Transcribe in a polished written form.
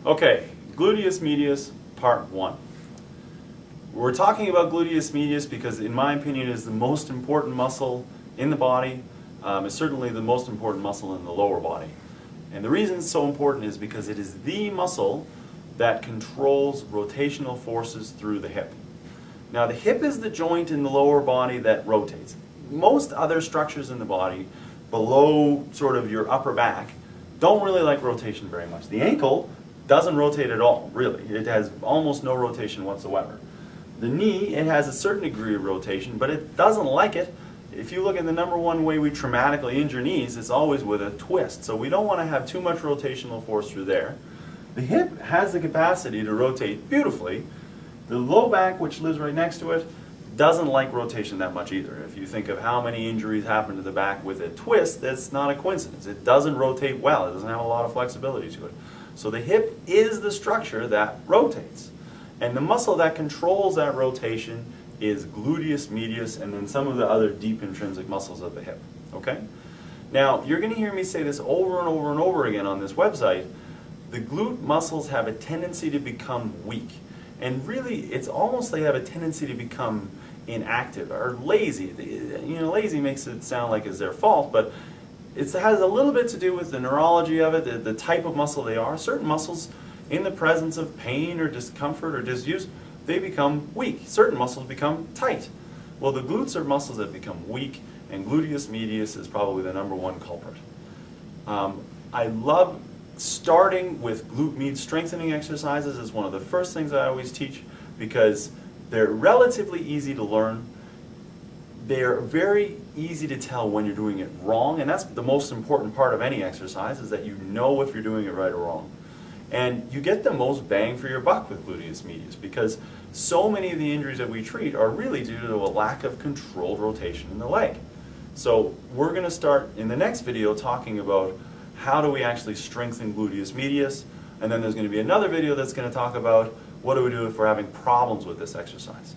Okay, Gluteus Medius, part 1. We're talking about Gluteus Medius because, in my opinion, it is the most important muscle in the body. It's certainly the most important muscle in the lower body. And the reason it's so important is because it is the muscle that controls rotational forces through the hip. Now, the hip is the joint in the lower body that rotates. Most other structures in the body, below sort of your upper back, don't really like rotation very much. The ankle doesn't rotate at all, really. It has almost no rotation whatsoever. The knee, it has a certain degree of rotation, but it doesn't like it. If you look at the number one way we traumatically injure knees, it's always with a twist. So we don't want to have too much rotational force through there. The hip has the capacity to rotate beautifully. The low back, which lives right next to it, doesn't like rotation that much either. If you think of how many injuries happen to the back with a twist, that's not a coincidence. It doesn't rotate well. It doesn't have a lot of flexibility to it. So the hip is the structure that rotates. And the muscle that controls that rotation is gluteus medius, and then some of the other deep intrinsic muscles of the hip. Okay? Now, you're going to hear me say this over and over and over again on this website. The glute muscles have a tendency to become weak. And really, it's almost they have a tendency to become inactive or lazy. You know, lazy makes it sound like it's their fault, but it has a little bit to do with the neurology of it, the type of muscle they are. Certain muscles, in the presence of pain or discomfort or disuse, they become weak. Certain muscles become tight. Well, the glutes are muscles that become weak, and gluteus medius is probably the number one culprit. I love starting with glute med strengthening exercises. Is one of the first things I always teach because they're relatively easy to learn. They're very easy to tell when you're doing it wrong, and that's the most important part of any exercise, is that you know if you're doing it right or wrong. And you get the most bang for your buck with gluteus medius because so many of the injuries that we treat are really due to a lack of controlled rotation in the leg. So we're going to start in the next video talking about how do we actually strengthen gluteus medius, and then there's going to be another video that's going to talk about what do we do if we're having problems with this exercise.